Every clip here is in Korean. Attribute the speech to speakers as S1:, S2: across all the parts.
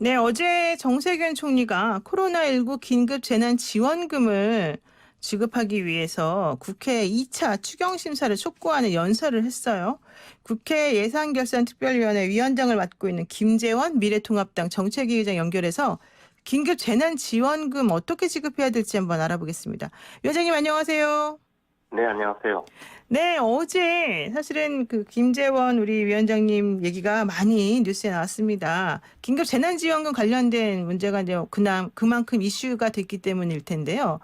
S1: 네, 어제 정세균 총리가 코로나19 긴급 재난지원금을 지급하기 위해서 국회 2차 추경심사를 촉구하는 연설을 했어요. 국회 예산결산특별위원회 위원장을 맡고 있는 김재원 미래통합당 정책위 의장 연결해서 긴급 재난지원금 어떻게 지급해야 될지 한번 알아보겠습니다. 위원장님 안녕하세요.
S2: 네, 안녕하세요.
S1: 네, 어제 사실은 그 김재원 우리 위원장님 얘기가 많이 뉴스에 나왔습니다. 긴급 재난지원금 관련된 문제가 이제 그만큼 이슈가 됐기 때문일 텐데요.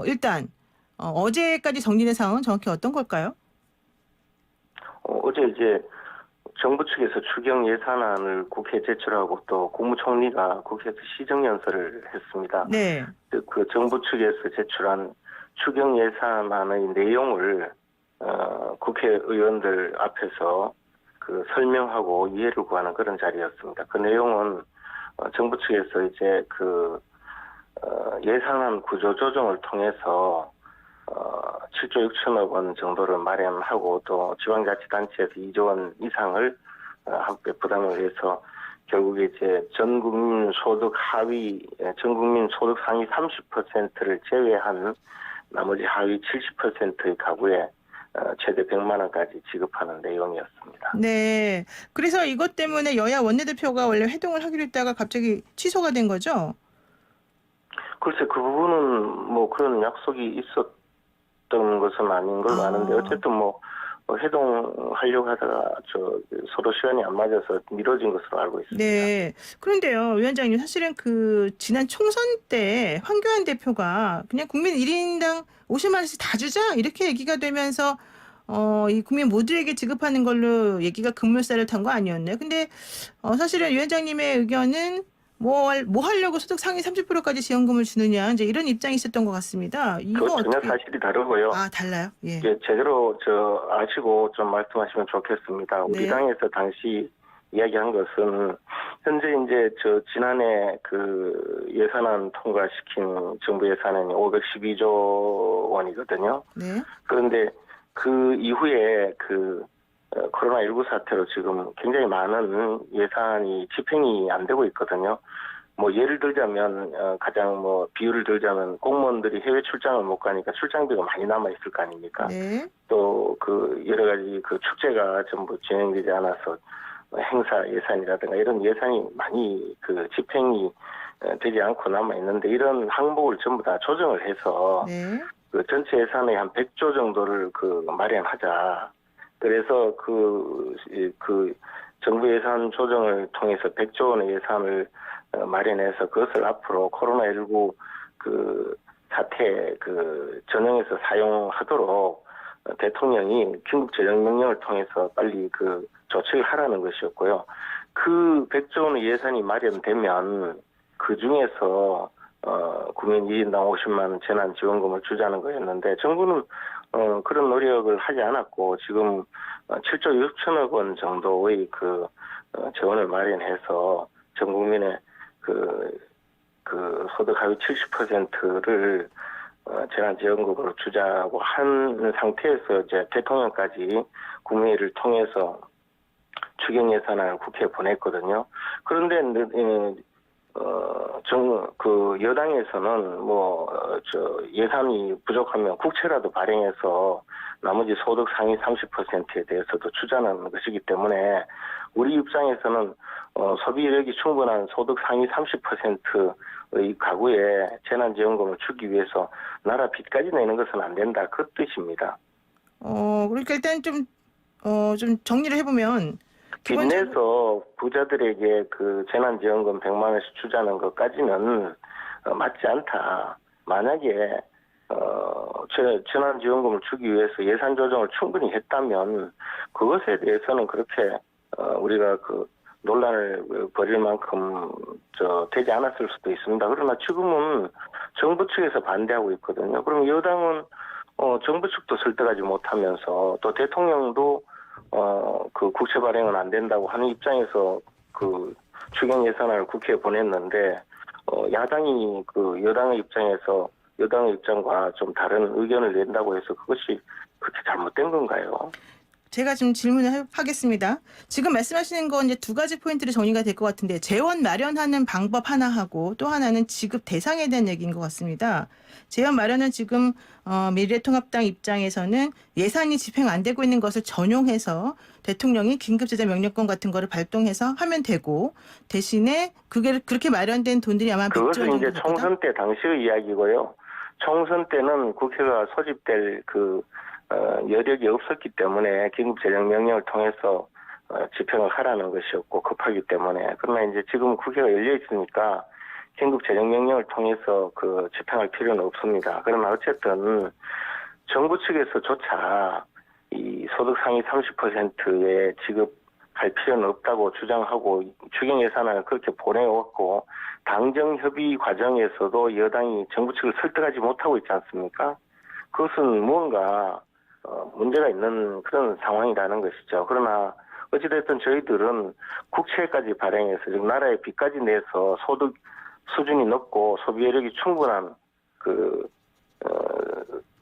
S1: 일단 어제까지 정리된 상황은 정확히 어떤 걸까요?
S2: 어제 이제 정부 측에서 추경 예산안을 국회에 제출하고 또 국무총리가 국회에서 시정연설을 했습니다.
S1: 네.
S2: 그 정부 측에서 제출한 추경 예산안의 내용을 국회의원들 앞에서 그 설명하고 이해를 구하는 그런 자리였습니다. 그 내용은 정부 측에서 이제 예산안 구조 조정을 통해서 7조 6천억 원 정도를 마련하고 또 지방자치단체에서 2조 원 이상을 학대 부담을 위해서 결국에 이제 전 국민 소득 상위 30%를 제외한 나머지 하위 70%의 가구에 최대 100만 원까지 지급하는 내용이었습니다.
S1: 네. 그래서 이것 때문에 여야 원내대표가 원래 회동을 하기로 했다가 갑자기 취소가 된 거죠?
S2: 글쎄 그 부분은 뭐 그런 약속이 있었던 것은 아닌 걸로 아는데 어쨌든 뭐 회동하려고 하다가 서로 시간이 안 맞아서 미뤄진 것으로 알고 있습니다.
S1: 네. 그런데요, 위원장님, 사실은 그 지난 총선 때 황교안 대표가 그냥 국민 1인당 50만 원씩 다 주자 이렇게 얘기가 되면서 이 국민 모두에게 지급하는 걸로 얘기가 급물살을 탄 거 아니었나요? 근데 사실은 위원장님의 의견은 뭐 하려고 소득 상위 30%까지 지원금을 주느냐 이제 이런 입장이 있었던 것 같습니다.
S2: 그
S1: 이거
S2: 전혀
S1: 어떻게?
S2: 사실이 다르고요.
S1: 아, 달라요? 예.
S2: 이게 제대로 아시고 좀 말씀하시면 좋겠습니다. 우리
S1: 네.
S2: 당에서 당시 이야기한 것은 현재 이제 지난해 그 예산안 통과시킨 정부 예산안이 512조 원이거든요.
S1: 네.
S2: 그런데 그 이후에 코로나19 사태로 지금 굉장히 많은 예산이 집행이 안 되고 있거든요. 뭐 예를 들자면 가장 뭐 비유를 들자면 공무원들이 해외 출장을 못 가니까 출장비가 많이 남아 있을 거 아닙니까?
S1: 네.
S2: 또 여러 가지 축제가 전부 진행되지 않아서 행사 예산이라든가 이런 예산이 많이 집행이 되지 않고 남아 있는데 이런 항목을 전부 다 조정을 해서
S1: 네.
S2: 전체 예산의 한 100조 정도를 마련하자. 그래서 정부 예산 조정을 통해서 100조 원의 예산을 마련해서 그것을 앞으로 코로나19 사태 전형에서 사용하도록 대통령이 긴급 재정 명령을 통해서 빨리 조치를 하라는 것이었고요. 그 100조 원의 예산이 마련되면 그 중에서 국민 2인당 50만 원 재난지원금을 주자는 거였는데 정부는 그런 노력을 하지 않았고 지금 7조 6천억 원 정도의 재원을 마련해서 전 국민의 소득 하위 70%를 재난지원금으로 주자고 한 상태에서 이제 대통령까지 국회를 통해서 추경 예산안을 국회에 보냈거든요. 그런데 여당에서는 예산이 부족하면 국채라도 발행해서 나머지 소득 상위 30%에 대해서도 주자는 것이기 때문에 우리 입장에서는 소비력이 충분한 소득 상위 30%의 가구에 재난지원금을 주기 위해서 나라 빚까지 내는 것은 안 된다. 그 뜻입니다.
S1: 그러니까 일단 좀 정리를 해보면
S2: 빚내서 부자들에게 재난지원금 100만 원씩 주자는 것까지는 맞지 않다. 만약에 재난지원금을 주기 위해서 예산 조정을 충분히 했다면 그것에 대해서는 그렇게 우리가 논란을 벌일 만큼 되지 않았을 수도 있습니다. 그러나 지금은 정부 측에서 반대하고 있거든요. 그럼 여당은 정부 측도 설득하지 못하면서 또 대통령도 국채 발행은 안 된다고 하는 입장에서 추경 예산안을 국회에 보냈는데 야당이 여당의 입장과 좀 다른 의견을 낸다고 해서 그것이 그렇게 잘못된 건가요?
S1: 제가 지금 질문을 하겠습니다. 지금 말씀하시는 건 이제 두 가지 포인트로 정리가 될 것 같은데 재원 마련하는 방법 하나 하고 또 하나는 지급 대상에 대한 얘기인 것 같습니다. 재원 마련은 지금 미래통합당 입장에서는 예산이 집행 안 되고 있는 것을 전용해서 대통령이 긴급재정 명령권 같은 거를 발동해서 하면 되고 대신에 그게 그렇게 마련된 돈들이 아마 100조
S2: 그것은
S1: 정도
S2: 이제
S1: 될 거다.
S2: 총선 때 당시의 이야기고요. 총선 때는 국회가 소집될 여력이 없었기 때문에 긴급재정명령을 통해서 집행을 하라는 것이었고 급하기 때문에. 그러나 이제 지금 국회가 열려 있으니까 긴급재정명령을 통해서 집행할 필요는 없습니다. 그러나 어쨌든 정부 측에서조차 이 소득 상위 30%에 지급할 필요는 없다고 주장하고 추경 예산안을 그렇게 보내왔고 당정 협의 과정에서도 여당이 정부 측을 설득하지 못하고 있지 않습니까? 그것은 무언가 문제가 있는 그런 상황이라는 것이죠. 그러나 어찌됐든 저희들은 국채까지 발행해서 즉 나라에 빚까지 내서 소득 수준이 높고 소비 여력이 충분한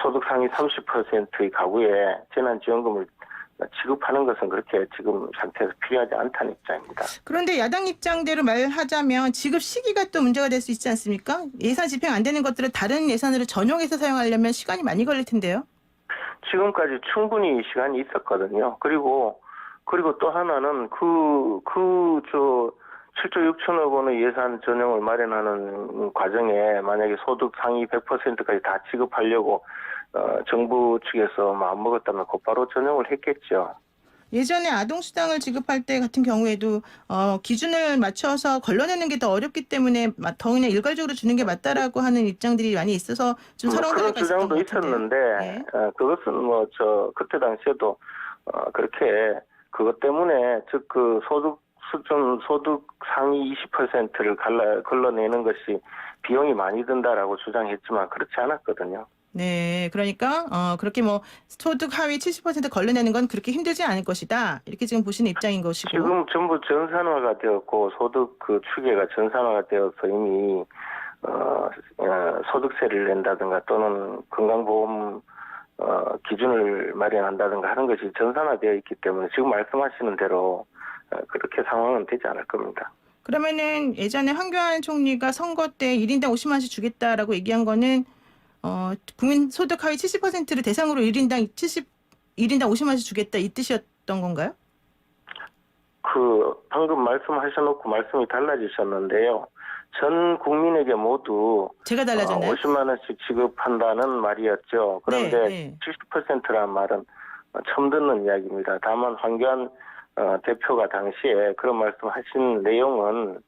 S2: 소득 상위 30%의 가구에 재난지원금을 지급하는 것은 그렇게 지금 상태에서 필요하지 않다는 입장입니다.
S1: 그런데 야당 입장대로 말하자면 지급 시기가 또 문제가 될 수 있지 않습니까? 예산 집행 안 되는 것들을 다른 예산으로 전용해서 사용하려면 시간이 많이 걸릴 텐데요.
S2: 지금까지 충분히 시간이 있었거든요. 그리고 또 하나는 7조 6천억 원의 예산 전용을 마련하는 과정에 만약에 소득 상위 100%까지 다 지급하려고 정부 측에서 마음먹었다면 곧바로 전용을 했겠죠.
S1: 예전에 아동수당을 지급할 때 같은 경우에도 기준을 맞춰서 걸러내는 게 더 어렵기 때문에 더 그냥 일괄적으로 주는 게 맞다라고 하는 입장들이 많이 있어서 좀 서러운
S2: 그런
S1: 사례가 있었던
S2: 주장도
S1: 것 같은데요.
S2: 있었는데
S1: 네.
S2: 그것은 그때 당시에도 그렇게 그것 때문에 즉 소득 상위 20%를 걸러내는 것이 비용이 많이 든다라고 주장했지만 그렇지 않았거든요.
S1: 네, 그러니까 그렇게 뭐 소득 하위 70% 걸러내는 건 그렇게 힘들지 않을 것이다. 이렇게 지금 보시는 입장인 것이고.
S2: 지금 전부 전산화가 되었고 소득 추계가 전산화가 되어서 이미 소득세를 낸다든가 또는 건강보험 기준을 마련한다든가 하는 것이 전산화되어 있기 때문에 지금 말씀하시는 대로 그렇게 상황은 되지 않을 겁니다.
S1: 그러면은 예전에 황교안 총리가 선거 때 1인당 50만 원씩 주겠다라고 얘기한 거는 국민 소득 하위 70%를 대상으로 1인당 50만 원씩 주겠다 이 뜻이었던 건가요?
S2: 방금 말씀하셔놓고 말씀이 달라지셨는데요. 전 국민에게 모두
S1: 제가 달라졌나요?
S2: 50만 원씩 지급한다는 말이었죠. 그런데
S1: 네.
S2: 70%라는 말은 처음 듣는 이야기입니다. 다만 황교안 대표가 당시에 그런 말씀하신 내용은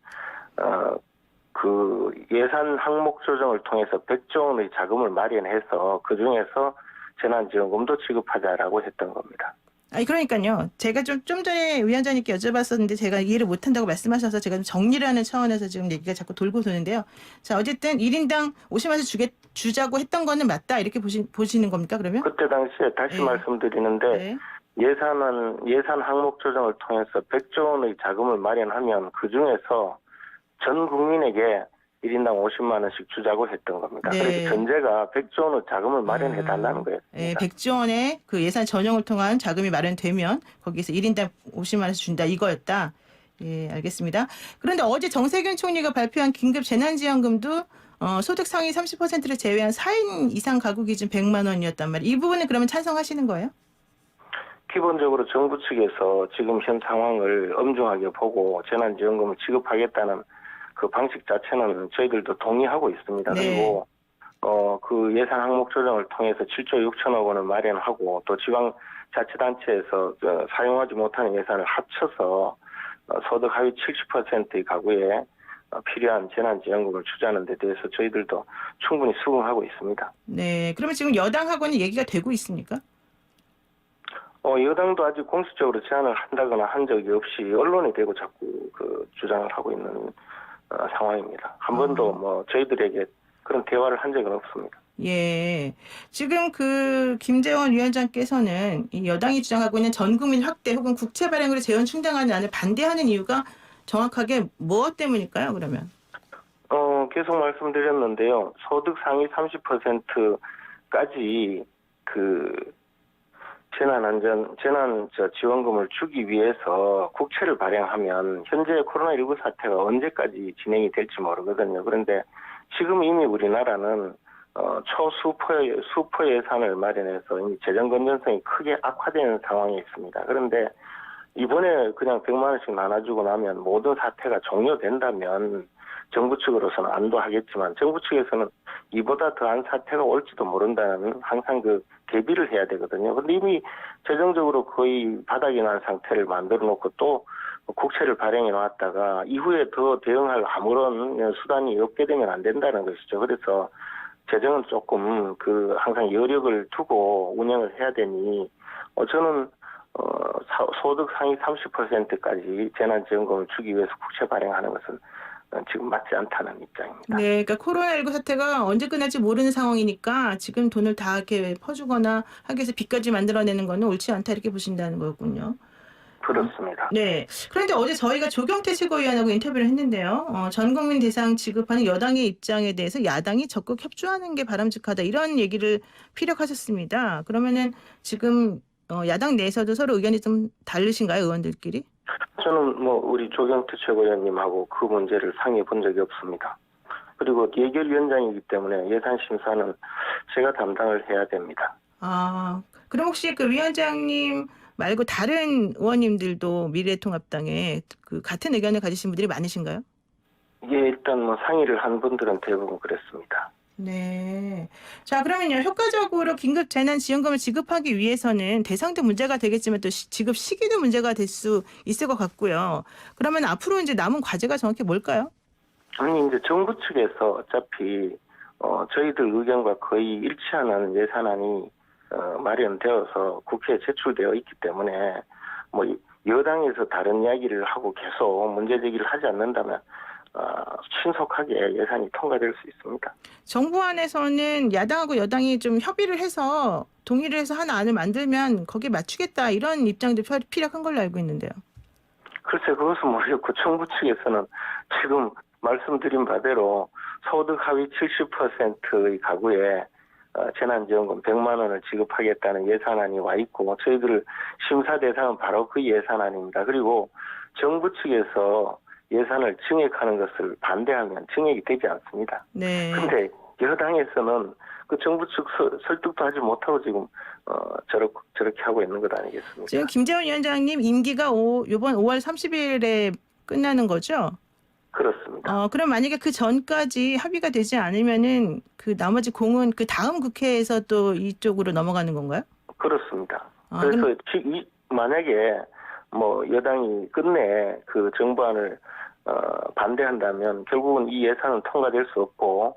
S2: 예산 항목 조정을 통해서 100조 원의 자금을 마련해서 그 중에서 재난지원금도 지급하자라고 했던 겁니다.
S1: 아니 그러니까요. 제가 좀 전에 위원장님께 여쭤봤었는데 제가 이해를 못한다고 말씀하셔서 제가 좀 정리를 하는 차원에서 지금 얘기가 자꾸 돌고 도는데요. 자 어쨌든 1인당 50만 원씩 주자고 했던 거는 맞다 이렇게 보시는 겁니까 그러면?
S2: 그때 당시에 다시
S1: 네.
S2: 말씀드리는데
S1: 네.
S2: 예산 항목 조정을 통해서 100조 원의 자금을 마련하면 그 중에서 전 국민에게 1인당 50만 원씩 주자고 했던 겁니다.
S1: 네.
S2: 그래서 전제가 100조 원의 자금을 마련해 달라는 거였습니다.
S1: 네, 100조 원의 그 예산 전용을 통한 자금이 마련되면 거기서 1인당 50만 원씩 준다 이거였다. 예, 알겠습니다. 그런데 어제 정세균 총리가 발표한 긴급 재난지원금도 소득 상위 30%를 제외한 4인 이상 가구 기준 100만 원이었단 말이에요. 이 부분은 그러면 찬성하시는 거예요?
S2: 기본적으로 정부 측에서 지금 현 상황을 엄중하게 보고 재난지원금을 지급하겠다는 그 방식 자체는 저희들도 동의하고 있습니다.
S1: 네.
S2: 그리고 그 예산 항목 조정을 통해서 7조 6천억 원을 마련하고 또 지방자치단체에서 사용하지 못하는 예산을 합쳐서 소득 하위 70%의 가구에 필요한 재난지원금을 주자는 데 대해서 저희들도 충분히 수긍하고 있습니다.
S1: 네. 그러면 지금 여당하고는 얘기가 되고 있습니까?
S2: 여당도 아직 공식적으로 제안을 한다거나 한 적이 없이 언론에 대고 자꾸 주장을 하고 있는 상황입니다. 한 번도 저희들에게 그런 대화를 한 적은 없습니다.
S1: 예. 지금 김재원 위원장께서는 이 여당이 주장하고 있는 전국민 확대 혹은 국채 발행으로 재원 충당하는 안을 반대하는 이유가 정확하게 무엇 때문일까요, 그러면?
S2: 계속 말씀드렸는데요. 소득 상위 30%까지 재난 지원금을 주기 위해서 국채를 발행하면 현재 코로나19 사태가 언제까지 진행이 될지 모르거든요. 그런데 지금 이미 우리나라는 수퍼 예산을 마련해서 이미 재정 건전성이 크게 악화되는 상황에 있습니다. 그런데 이번에 그냥 100만 원씩 나눠주고 나면 모든 사태가 종료된다면 정부 측으로서는 안도하겠지만 정부 측에서는 이보다 더한 사태가 올지도 모른다는 항상 그 대비를 해야 되거든요. 그런데 이미 재정적으로 거의 바닥이 난 상태를 만들어 놓고 또 국채를 발행해 놨다가 이후에 더 대응할 아무런 수단이 없게 되면 안 된다는 것이죠. 그래서 재정은 조금 항상 여력을 두고 운영을 해야 되니 저는 소득 상위 30%까지 재난지원금을 주기 위해서 국채 발행하는 것은 지금 맞지 않다는 입장입니다.
S1: 네, 그러니까 코로나19 사태가 언제 끝날지 모르는 상황이니까 지금 돈을 다 이렇게 퍼주거나 하기 위해서 빚까지 만들어내는 거는 옳지 않다 이렇게 보신다는 거군요.
S2: 그렇습니다.
S1: 네. 그런데 어제 저희가 조경태 최고위원하고 인터뷰를 했는데요. 전 국민 대상 지급하는 여당의 입장에 대해서 야당이 적극 협조하는 게 바람직하다 이런 얘기를 피력하셨습니다. 그러면은 지금 야당 내에서도 서로 의견이 좀 다르신가요, 의원들끼리?
S2: 저는 우리 조경태 최고위원님하고 그 문제를 상의해 본 적이 없습니다. 그리고 예결위원장이기 때문에 예산심사는 제가 담당을 해야 됩니다.
S1: 그럼 혹시 그 위원장님 말고 다른 의원님들도 미래통합당에 그 같은 의견을 가지신 분들이 많으신가요?
S2: 이게 일단 상의를 한 분들은 대부분 그랬습니다.
S1: 네. 자, 그러면요. 효과적으로 긴급 재난 지원금을 지급하기 위해서는 대상도 문제가 되겠지만 또 지급 시기도 문제가 될 수 있을 것 같고요. 그러면 앞으로 이제 남은 과제가 정확히 뭘까요?
S2: 아니, 이제 정부 측에서 어차피 저희들 의견과 거의 일치하는 예산안이 마련되어서 국회에 제출되어 있기 때문에 여당에서 다른 이야기를 하고 계속 문제 제기를 하지 않는다면 신속하게 예산이 통과될 수 있습니다.
S1: 정부 안에서는 야당하고 여당이 좀 협의를 해서 동의를 해서 하나 안을 만들면 거기에 맞추겠다 이런 입장도 피력한 걸로 알고 있는데요.
S2: 글쎄 그것은 모르겠고 정부 측에서는 지금 말씀드린 바대로 소득 하위 70%의 가구에 재난지원금 100만 원을 지급하겠다는 예산안이 와 있고 저희들 심사 대상은 바로 그 예산안입니다. 그리고 정부 측에서 예산을 증액하는 것을 반대하면 증액이 되지 않습니다. 네. 그런데 여당에서는 그 정부 측 설득도 하지 못하고 지금 저렇게 하고 있는 것 아니겠습니까?
S1: 지금 김재원 위원장님 임기가 이번 5월 30일에 끝나는 거죠?
S2: 그렇습니다.
S1: 그럼 만약에 그 전까지 합의가 되지 않으면은 그 나머지 공은 그 다음 국회에서 또 이쪽으로 넘어가는 건가요?
S2: 그렇습니다. 그래서 만약에 여당이 끝내 그 정부안을 반대한다면 결국은 이 예산은 통과될 수 없고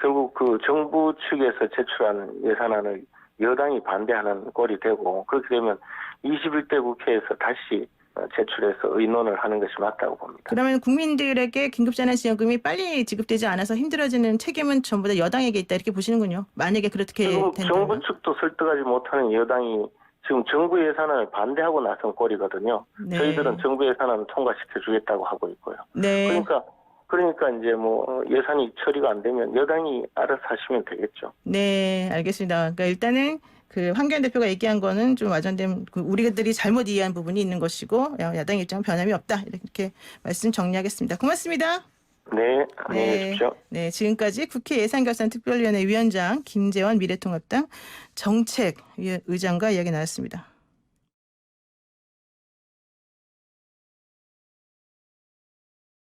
S2: 결국 그 정부 측에서 제출한 예산안을 여당이 반대하는 꼴이 되고 그렇게 되면 21대 국회에서 다시 제출해서 의논을 하는 것이 맞다고 봅니다.
S1: 그러면 국민들에게 긴급재난지원금이 빨리 지급되지 않아서 힘들어지는 책임은 전부 다 여당에게 있다 이렇게 보시는군요. 만약에 그렇게 된다면.
S2: 정부 측도 설득하지 못하는 여당이 지금 정부 예산안을 반대하고 나선 꼴이거든요. 네. 저희들은 정부 예산안을 통과시켜주겠다고 하고 있고요. 네. 그러니까 이제 예산이 처리가 안 되면 여당이 알아서 하시면 되겠죠.
S1: 네, 알겠습니다. 그러니까 일단은 그 황교안 대표가 얘기한 거는 좀 와전된 우리들이 잘못 이해한 부분이 있는 것이고 야당 입장은 변함이 없다 이렇게 말씀 정리하겠습니다. 고맙습니다.
S2: 네, 안녕히 계십시오.
S1: 네, 지금까지 국회 예산결산특별위원회 위원장 김재원 미래통합당 정책의장과 이야기 나눴습니다.